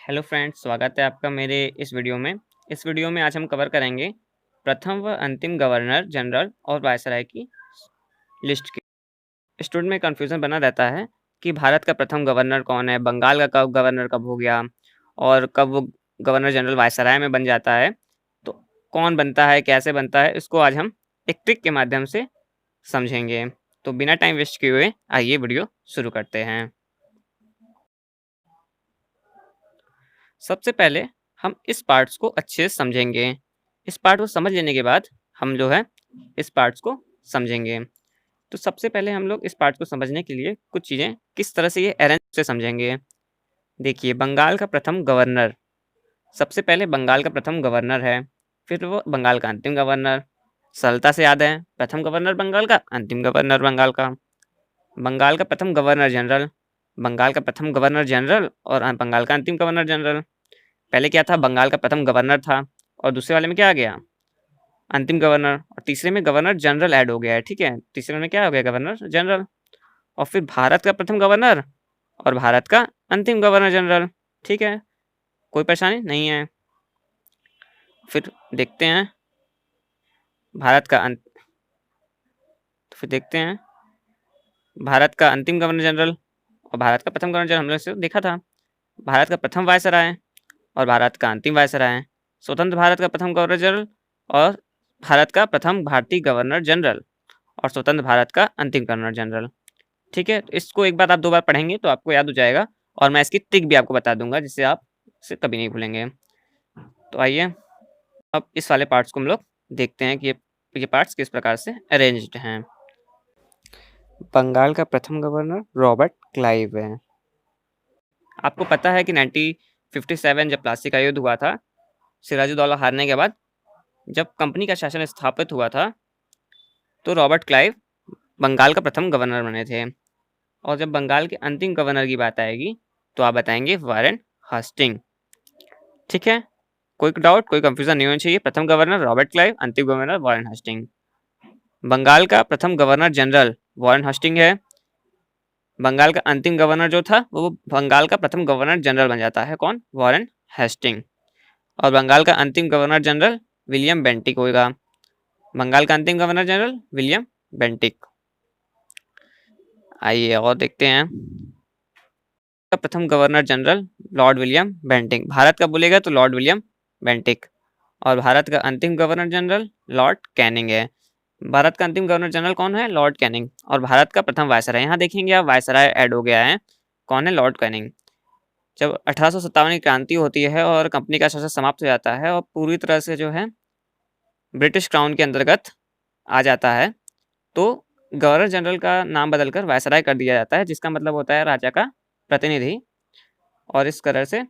Hello friends, स्वागत है आपका मेरे इस वीडियो में। इस वीडियो में आज हम कवर करेंगे प्रथम व अंतिम गवर्नर जनरल और वायसराय की लिस्ट की। स्टूडेंट में कन्फ्यूज़न बना रहता है कि भारत का प्रथम गवर्नर कौन है, बंगाल का कब गवर्नर कब हो गया और कब वो गवर्नर जनरल वायसराय में बन जाता है। तो कौन बनता है, कैसे बनता है, इसको आज हम एक ट्रिक के माध्यम से समझेंगे। तो बिना टाइम वेस्ट किए हुए आइए वीडियो शुरू करते हैं। सबसे पहले हम इस पार्ट्स को अच्छे से समझेंगे। इस पार्ट को समझ लेने के बाद हम जो है इस पार्ट्स को समझेंगे। तो सबसे पहले हम लोग इस पार्ट को समझने के लिए कुछ चीज़ें किस तरह से ये अरेंज से समझेंगे। देखिए, बंगाल का प्रथम गवर्नर, सबसे पहले बंगाल का प्रथम गवर्नर है, फिर वो बंगाल का अंतिम गवर्नर। सरलता से याद है, प्रथम गवर्नर बंगाल का, अंतिम गवर्नर बंगाल का। बंगाल का प्रथम गवर्नर जनरल, बंगाल का प्रथम गवर्नर जनरल और बंगाल का अंतिम गवर्नर जनरल। पहले क्या था, बंगाल का प्रथम गवर्नर था और दूसरे वाले में क्या आ गया, अंतिम गवर्नर, और तीसरे में गवर्नर जनरल ऐड हो गया है। ठीक है, तीसरे में क्या हो गया, गवर्नर जनरल। और फिर भारत का प्रथम गवर्नर और भारत का अंतिम गवर्नर जनरल। ठीक है, कोई परेशानी नहीं है। फिर देखते हैं भारत का तो फिर देखते हैं भारत का अंतिम गवर्नर जनरल और भारत का प्रथम गवर्नर जनरल हमने से देखा था। भारत का प्रथम वायसराय और भारत का अंतिम वायसराय, स्वतंत्र भारत का प्रथम गवर्नर जनरल और भारत का प्रथम भारतीय गवर्नर जनरल और स्वतंत्र भारत का अंतिम गवर्नर जनरल। ठीक है, तो इसको एक बार आप 2 बार पढ़ेंगे तो आपको याद हो जाएगा और मैं इसकी ट्रिक भी आपको बता दूंगा जिससे आप इसे कभी नहीं भूलेंगे। तो आइए अब इस वाले पार्ट्स को हम लोग देखते हैं कि ये पार्ट्स किस प्रकार से अरेंज्ड हैं। बंगाल का प्रथम गवर्नर रॉबर्ट क्लाइव है। आपको पता है कि 1957 जब प्लासी का युद्ध हुआ था, सिराजुद्दौला हारने के बाद जब कंपनी का शासन स्थापित हुआ था तो रॉबर्ट क्लाइव बंगाल का प्रथम गवर्नर बने थे। और जब बंगाल के अंतिम गवर्नर की बात आएगी तो आप बताएंगे वारेन हास्टिंग। ठीक है, कोई डाउट, कोई कंफ्यूजन नहीं होना चाहिए। प्रथम गवर्नर रॉबर्ट क्लाइव, अंतिम गवर्नर वारेन हास्टिंग। बंगाल का प्रथम गवर्नर जनरल वारेन हास्टिंग है। बंगाल का अंतिम गवर्नर जो था वो बंगाल का प्रथम गवर्नर जनरल बन जाता है, कौन, वारेन हेस्टिंग। और बंगाल का अंतिम गवर्नर जनरल विलियम बेंटिक होगा। बंगाल का अंतिम गवर्नर जनरल विलियम बेंटिक। आइए और देखते हैं का प्रथम governor general Lord William Bentinck. Bharat का बोलेगा तो लॉर्ड विलियम बेंटिक। और भारत का अंतिम गवर्नर जनरल लॉर्ड कैनिंग है। भारत का अंतिम गवर्नर जनरल कौन है, लॉर्ड कैनिंग। और भारत का प्रथम वायसराय, यहाँ देखेंगे आप वायसराय ऐड हो गया है, कौन है, लॉर्ड कैनिंग। जब 1857 की क्रांति होती है और कंपनी का शासन समाप्त हो जाता है और पूरी तरह से जो है ब्रिटिश क्राउन के अंतर्गत आ जाता है तो गवर्नर जनरल का नाम बदलकर वायसराय कर दिया जाता है, जिसका मतलब होता है राजा का प्रतिनिधि। और इस तरह से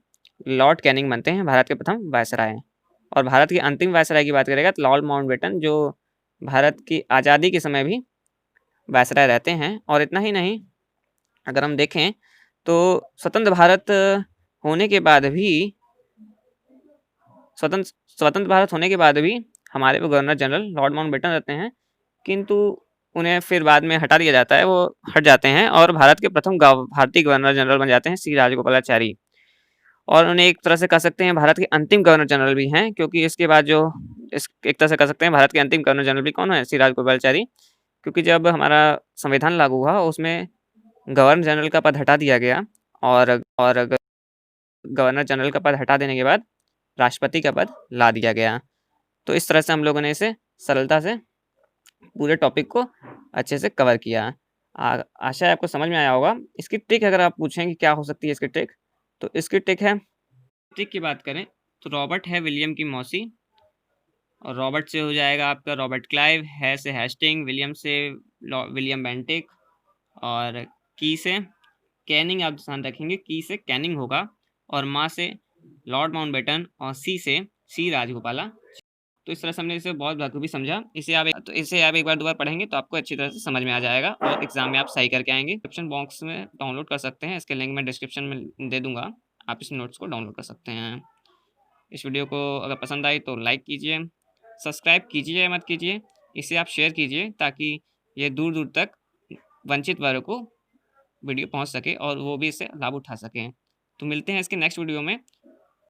लॉर्ड कैनिंग बनते हैं भारत के प्रथम वायसराय। और भारत की अंतिम वायसराय की बात करेगा तो लॉर्ड माउंटबेटन, जो भारत की आज़ादी के समय भी वायसराय रहते हैं। और इतना ही नहीं, अगर हम देखें तो स्वतंत्र भारत होने के बाद भी स्वतंत्र भारत होने के बाद भी हमारे वो गवर्नर जनरल लॉर्ड माउंटबेटन रहते हैं, किंतु उन्हें फिर बाद में हटा दिया जाता है, वो हट जाते हैं और भारत के प्रथम भारतीय गवर्नर जनरल बन जाते हैं श्री राजगोपालाचारी। और उन्हें एक तरह से कह सकते हैं भारत के अंतिम गवर्नर जनरल भी हैं, क्योंकि इसके बाद जो इस एक तरह से कह सकते हैं भारत के अंतिम गवर्नर जनरल भी कौन है, श्री राजगोपालाचारी। क्योंकि जब हमारा संविधान लागू हुआ उसमें गवर्नर जनरल का पद हटा दिया गया और गवर्नर जनरल का पद हटा देने के बाद राष्ट्रपति का पद ला दिया गया। तो इस तरह से हम लोगों ने इसे सरलता से पूरे टॉपिक को अच्छे से कवर किया। आशा है आपको समझ में आया होगा। इसकी ट्रिक अगर आप पूछें कि क्या हो सकती है इसकी ट्रिक, तो इसकी ट्रिक है, ट्रिक की बात करें तो रॉबर्ट है विलियम की मौसी, और रॉबर्ट से हो जाएगा आपका रॉबर्ट क्लाइव, है से हेस्टिंग, विलियम से विलियम बेंटिक, और की से कैनिंग, आप ध्यान रखेंगे की से कैनिंग होगा, और माँ से लॉर्ड माउंटबेटन, और सी से सी राजगोपाला। तो इस तरह से हमने इसे बहुत बखूबी समझा। इसे आप एक बार 2 बार पढ़ेंगे तो आपको अच्छी तरह से समझ में आ जाएगा और एग्जाम में आप सही करके आएंगे। डिस्क्रिप्शन बॉक्स में डाउनलोड कर सकते हैं, इसके लिंक मैं डिस्क्रिप्शन में दे दूंगा, आप इस नोट्स को डाउनलोड कर सकते हैं। इस वीडियो को अगर पसंद आई तो लाइक कीजिए, सब्सक्राइब कीजिए या मत कीजिए, इसे आप शेयर कीजिए ताकि ये दूर दूर तक वंचित वर्ग को वीडियो पहुंच सके और वो भी इससे लाभ उठा सकें। तो मिलते हैं इसके नेक्स्ट वीडियो में।